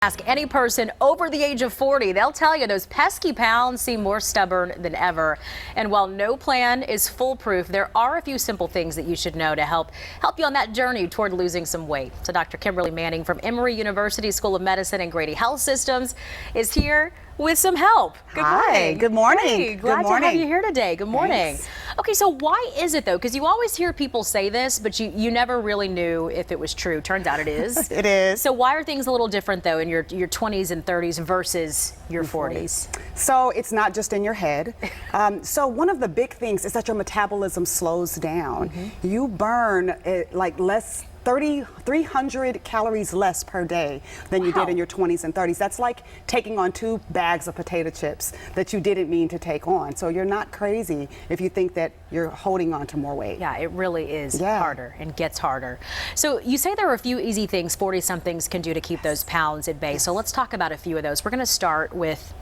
Ask any person over the age of 40, they'll tell you those pesky pounds seem more stubborn than ever. And while no plan is foolproof, there are a few simple things that you should know to help you on that journey toward losing some weight. So Dr. Kimberly Manning from Emory University School of Medicine and Grady Health Systems is here with some help. Good morning. Hi, good morning. Hey, glad to have you here today. Good morning. Thanks. Okay, so why is it though? Because you always hear people say this, but you never really knew if it was true. Turns out it is. It is. So why are things a little different though in your 20s and 30s versus your 40s? So it's not just in your head. So one of the big things is that your metabolism slows down. You burn like 300 calories less per day than you did in your 20s and 30s. That's like taking on 2 bags of potato chips that you didn't mean to take on. So you're not crazy if you think that you're holding on to more weight. Yeah, it really is harder and gets harder. So you say there are a few easy things 40-somethings can do to keep those pounds at bay. So let's talk about a few of those. We're going to start with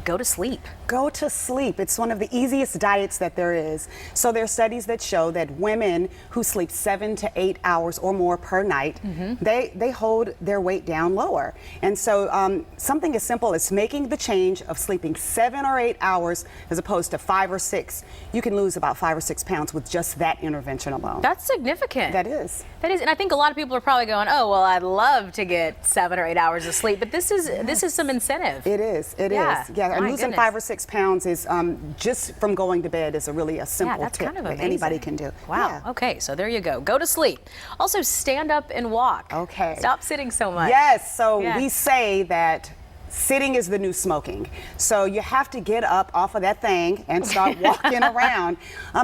go to sleep. Go to sleep. It's one of the easiest diets that there is. So there are studies that show that women who sleep 7 to 8 hours or more per night, they hold their weight down lower. And so something as simple as making the change of sleeping 7 or 8 hours as opposed to 5 or 6, you can lose about 5 or 6 pounds with just that intervention alone. That's significant. That is. That is, and I think a lot of people are probably going, oh, well, I'd love to get 7 or 8 hours of sleep, but this is some incentive. It is. It is. Yeah. And losing 5 or 6 pounds is just from going to bed is a simple that's tip kind of that anybody can do. Wow. Yeah. Okay, so there you go. Go to sleep. Also, stand up and walk. Okay. Stop sitting so much. Yes. So we say that sitting is the new smoking. So you have to get up off of that thing and start walking around.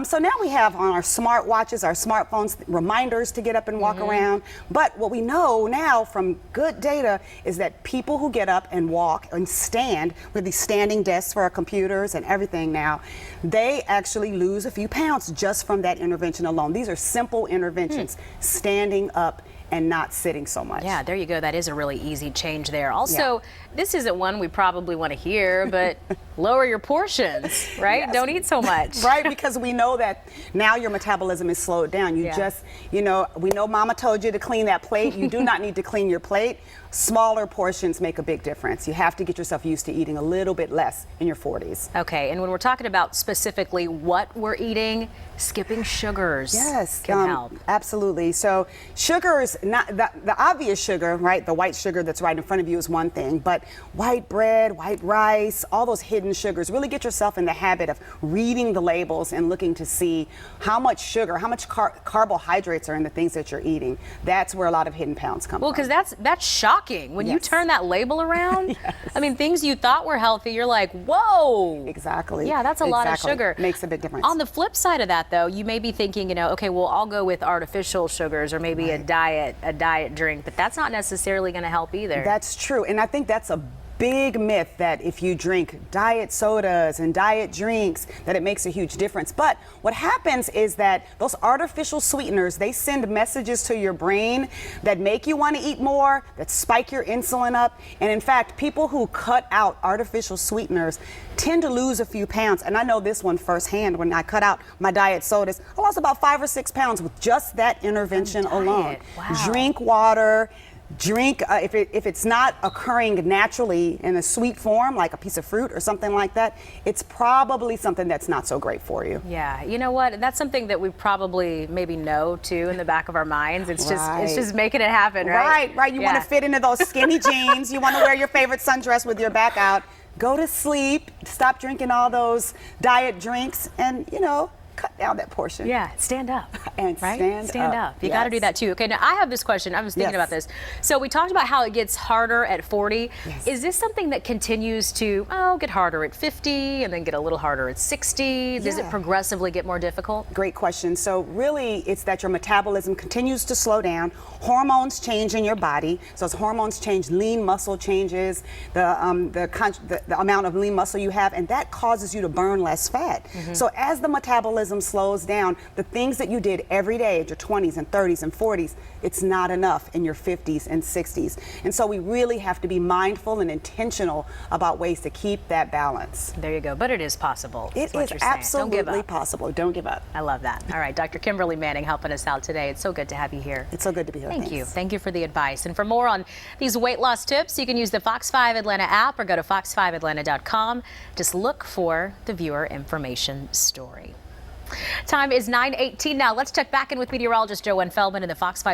So now we have on our smart watches, our smartphones, reminders to get up and walk around. But what we know now from good data is that people who get up and walk and stand with these standing desks for our computers and everything now, they actually lose a few pounds just from that intervention alone. These are simple interventions, standing up and not sitting so much. Yeah, there you go. That is a really easy change there. Also, this isn't one we probably want to hear, but lower your portions, right? Yes. Don't eat so much. Right, because we know that now your metabolism is slowed down. You just, we know mama told you to clean that plate. You do not need to clean your plate. Smaller portions make a big difference. You have to get yourself used to eating a little bit less in your 40s. Okay, and when we're talking about specifically what we're eating, skipping sugars can help. Absolutely. So sugars, not the obvious sugar, right? The white sugar that's right in front of you is one thing, but white bread, white rice, all those hidden sugars, really get yourself in the habit of reading the labels and looking to see how much sugar, how much carbohydrates are in the things that you're eating. That's where a lot of hidden pounds come from. Well, because that's shocking. When you turn that label around, I mean, things you thought were healthy, you're like, whoa. Exactly. Yeah, that's a lot of sugar. Makes a big difference. On the flip side of that, though, you may be thinking, okay, well, I'll go with artificial sugars or maybe a diet drink, but that's not necessarily going to help either. That's true, and I think that's a big myth that if you drink diet sodas and diet drinks that it makes a huge difference. But what happens is that those artificial sweeteners, they send messages to your brain that make you want to eat more, that spike your insulin up. And in fact, people who cut out artificial sweeteners tend to lose a few pounds. And I know this one firsthand. When I cut out my diet sodas, I lost about 5 or 6 pounds with just that intervention alone. Wow. Drink water. Drink, if it's not occurring naturally in a sweet form, like a piece of fruit or something like that, it's probably something that's not so great for you. Yeah, you know what? That's something that we probably maybe know too in the back of our minds. It's just making it happen, right? Right. You want to fit into those skinny jeans. You want to wear your favorite sundress with your back out. Go to sleep. Stop drinking all those diet drinks, and cut down that portion. Yeah, stand up. And stand up. You got to do that too. Okay, now I have this question. I was thinking about this. So we talked about how it gets harder at 40. Is this something that continues to get harder at 50 and then get a little harder at 60? Does it progressively get more difficult? Great question. So really, it's that your metabolism continues to slow down. Hormones change in your body. So as hormones change, lean muscle changes, the amount of lean muscle you have, and that causes you to burn less fat. So as the metabolism metabolism slows down. The things that you did every day at your 20s and 30s and 40s, it's not enough in your 50s and 60s. And so we really have to be mindful and intentional about ways to keep that balance. There you go. But it is possible. It what is you're saying. Don't give absolutely up. possible. Don't give up. I love that. All right, Dr. Kimberly Manning helping us out today. It's so good to have you here. It's so good to be here. Thank Thanks. you. Thank you for the advice. And for more on these weight loss tips, you can use the Fox 5 Atlanta app or go to fox5atlanta.com. Just look for the viewer information story. Time is 9:18 now. Let's check back in with meteorologist Joanne Feldman in the Fox 5